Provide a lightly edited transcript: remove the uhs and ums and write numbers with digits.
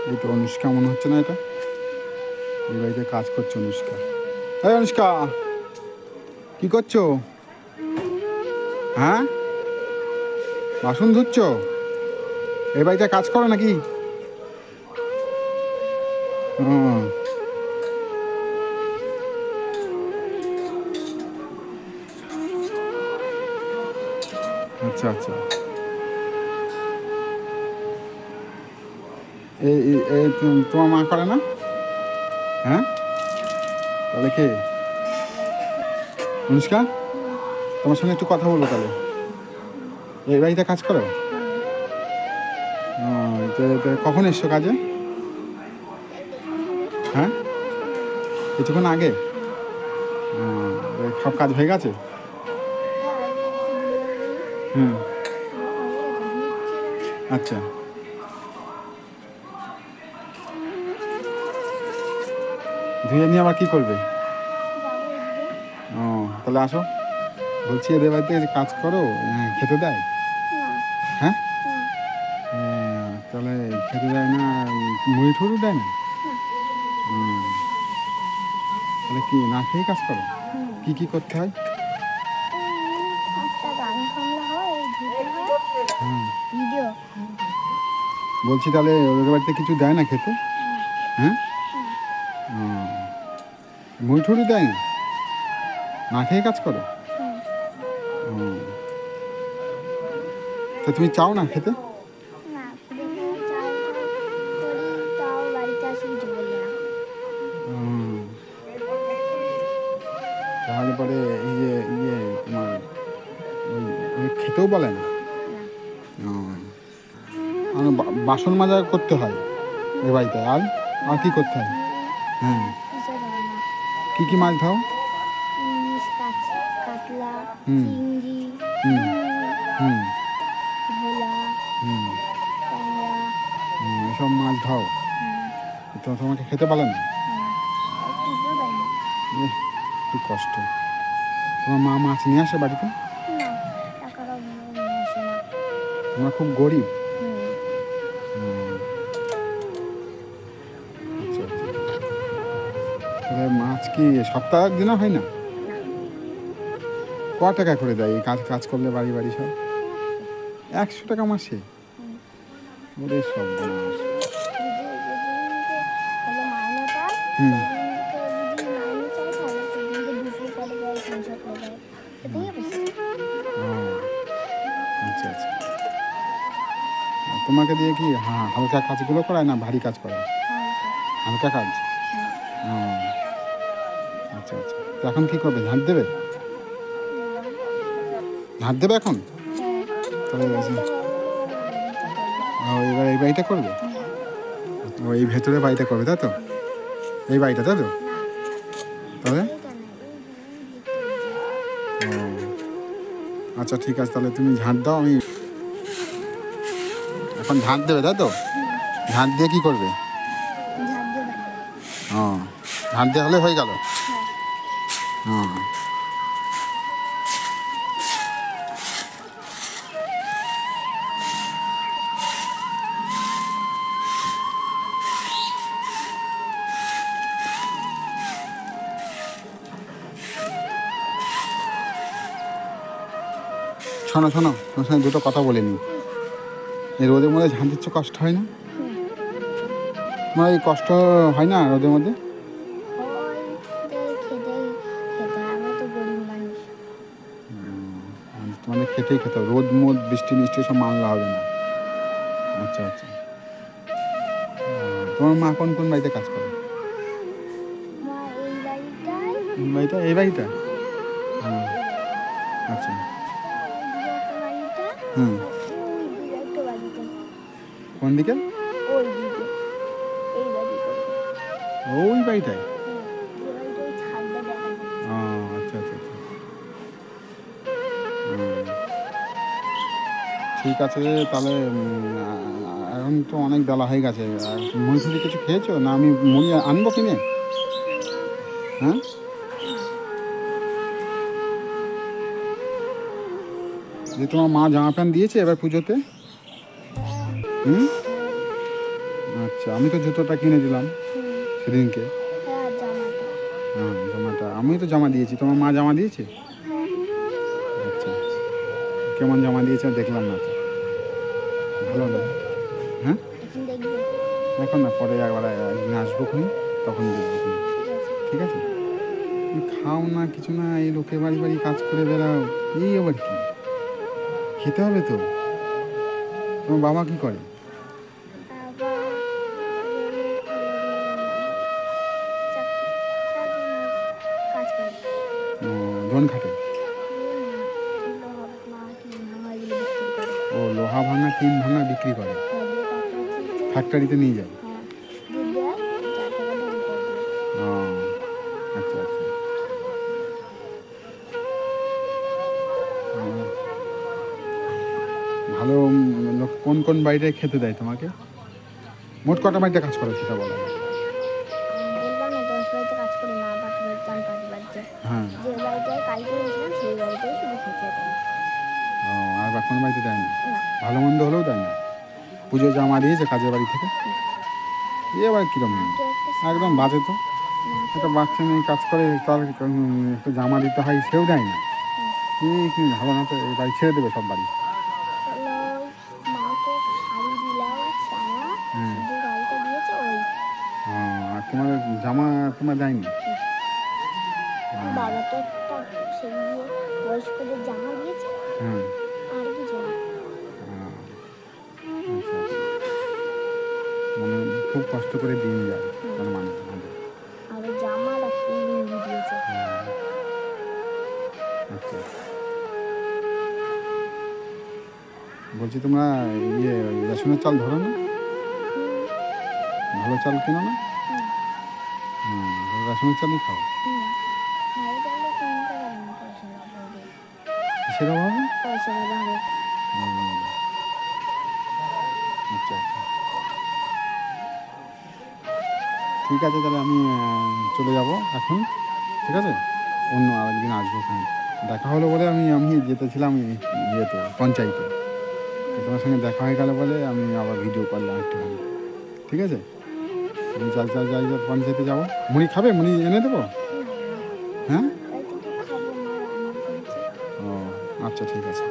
এই তো অনুষ্কা মনে হচ্ছে না, এটা এই বাড়িতে কাজ করছে অনুষ্কা। এই অনুষ্কা, কি করছো? হ্যাঁ, বাসন ধুচ্ছ? এই বাড়িতে কাজ করো নাকি? আচ্ছা আচ্ছা। এই তোমার মা করে না? হ্যাঁ, তাহলে কে? অনুষ্কা, তোমার সঙ্গে একটু কথা বলবো তাহলে। এই বাড়িতে কাজ করো? কখন এসছো কাজে? হ্যাঁ, কিছুক্ষণ আগে। সব কাজ হয়ে গেছে? হুম, আচ্ছা। ধুয়ে নিয়ে আবার কী করবে? ও, তাহলে আসো। বলছি এদের বাড়িতে কাজ করো, খেতে দেয়? হ্যাঁ, তাহলে খেতে দেয় না, মুড়ি ঠুড়ি দেয় না? তাহলে কি না খেয়ে কাজ করো? কি কি করতে হয়? বলছি তাহলে ওদের বাড়িতে কিছু দেয় না খেতে? হ্যাঁ, মুড়ি ঠুড়ি দেয় না, না খেয়ে কাজ করো? তো তুমি চাও না খেতে? তাহলে পরে এই যে তোমার খেতেও বলে না? বাসন মাজা করতে হয় এই বাড়িতে, আর আর কি করতে হয়? হ্যাঁ, কি কি মাছ ধাও? হুম হুম হুম হুম এসব মাছ ধাও, তো তোমাকে খেতে বলে না? কি কষ্ট। তোমার মা মাছ নিয়ে আসে বাড়িতে? তোমরা খুব গরিব। আচ্ছা আচ্ছা। তাহলে মাছ কি সপ্তাহ দিনও হয় না? ক টাকা করে দেয় এই কাজ কাজ করলে বাড়ি বাড়ি সব? 100 টাকা মাসে? ওরে সব বনাস। হুম, আচ্ছা আচ্ছা। তোমাকে দিয়ে কি হালকা কাজগুলো করায় না ভারী কাজ করায়? হালকা কাজ। আচ্ছা আচ্ছা। তো এখন কি করবে, ঝাঁট দেবে? ঝাঁট দেবে এখন? তাহলে এবার এই বাড়িটা করবে? ও, এই ভেতরে বাড়িটা করবে তাই তো? এই বাড়িটা তাই তো? তাহলে আচ্ছা ঠিক আছে, তাহলে তুমি ঝাঁট দাও, আমি এখন ঝাঁট দেবে তাই তো? ঝাঁট দিয়ে কী করবে? ঝাঁট দিয়ে হলে হয়ে গেল? শোনো শোনো, তোমার সঙ্গে দুটো কথা বলে নিই। এই রোদের মধ্যে ঝাঁট দিচ্ছ, কষ্ট হয় না তোমার? এই কষ্ট হয় না রোদের মধ্যে? তোমাদের খেতেই খেতে হবে, রোদ মোদ বৃষ্টি মিষ্টি সব মানলে হবে না। আচ্ছা আচ্ছা। তোমার মা কোন কোন বাড়িতে কাজ করে? বাড়িটা এই বাড়িটা? আচ্ছা। হুম, কোন দিকে? ওই বাড়িটায়? আচ্ছা আচ্ছা আচ্ছা। ঠিক আছে, তাহলে এখন তো অনেক বেলা হয়ে গেছে। মুড়ি ফুড়ি কিছু খেয়েছো না? আমি মুড়ি আনবো কিনে? হ্যাঁ, যে তোমার মা জামা প্যান্ট দিয়েছে এবার পুজোতে? হুম, আচ্ছা। আচ্ছা, আমি তো জুতোটা কিনে দিলাম হুম। সেদিনকে। হ্যাঁ, আর জামাটা। হ্যাঁ, জামাটা আমি তো জামা দিয়েছি, তোমার মা জামা দিয়েছে? হ্যাঁ। আচ্ছা, কেমন জামা দিয়েছে আর দেখলাম না তো, ভালো না। দেখবে? হ্যাঁ, এখন দেখবে? এখন না, পরে একবার একদিন আসবো খুনি, তখন দেখবো খুনি। ঠিক আছে। ঠিক আছে, তুমি খাও না কিছু না, এই লোকের বাড়ি বাড়ি কাজ করে বেড়াও, এই আবার কি? খেতে হবে তো। তোমার বাবা কি করে? আবার রেলের চাকরি চাকরি না, কাজ করে। ও, জন খাটে। রেল না, লোহা ভাঙা টিন ভাঙা এগুলো বিক্রি করে। ও, লোহা ভাঙা টিন ভাঙা বিক্রি করে, হ্যাঁ, দিয়ে ফ্যাক্টরিতে নিয়ে যায়। হ্যাঁ, দিয়ে দেয়, 4 টাকা দাম করে দেয়। ও, আচ্ছা আচ্ছা। ও, ভালো। লোক কোন কোন বাড়িতে খেতে দেয় তোমাকে? মোট কটা বাড়িতে কাজ করে সেটা বলো। বললাম না 10 বাড়িতে কাজ করি, মা 5 বাড়িতে, আমি 5 বাড়িতে। হ্যাঁ। যে বাড়িটায় কালকে গেছিলাম সেই বাড়িতেই শুধু খেতে দেয়। ও, আর বা কোন বাড়িতে দেয় না? না। ভালো মন্দ হলেও দেয় না? পুজো জামা দিয়েছে কাজের বাড়ি থেকে? এ আবার কিরম? মাকে একটা একদম বাজে তো। মাকে একটা বাচ্চা মেয়ে কাজ করে, তার একটু জামা দিতে হয়, সেও দেয় না। এই কি ভালো না তো, এই বাড়ি ছেড়ে দেবে সব বাড়ি। হলো, মাকে শাড়ি, ব্লাউজ, জামা, হুম। শুধু গাড়িটা দিয়েছে ওই। ও, আর তোমার জামা তোমার দেয়নি? বাবাকে একটা সেই দিয়ে বয়স্কদের জামা দিয়েছে, হুম। আর কিছু না। আচ্ছা, মানে খুব কষ্ট করে দিন যায় তার মানে আমাদের। আর ওই জামার একটা লুঙ্গি দিয়েছে। আচ্ছা, বলছি তোমরা ইয়ে রেশনের চাল ধরো না? ভালো চাল কেনো না? রেশনের চালই খাও। ভালো চাইলে কিনতে পারে না, পয়সার অভাবে। কিসের অভাবে? পয়সার অভাবে। আচ্ছা আচ্ছা, ঠিক আছে, তাহলে আমি চলে যাব এখন। ঠিক আছে, অন্য আরেকদিন আসবো ওখানে। দেখা হলো বলে আমি যেতেছিলাম ইয়েতে, পঞ্চায়েতে। তো তোমার সঙ্গে দেখা হয়ে গেল বলে আমি আবার ভিডিও করলাম একটুখানি। ঠিক আছে, আমি যাই পঞ্চায়েতে যাবো। মুড়ি খাবে? মুড়ি এনে দেবো? হ্যাঁ। বাড়িতে তো খাবো, মা রান্না করেছে। ও, আচ্ছা ঠিক আছে।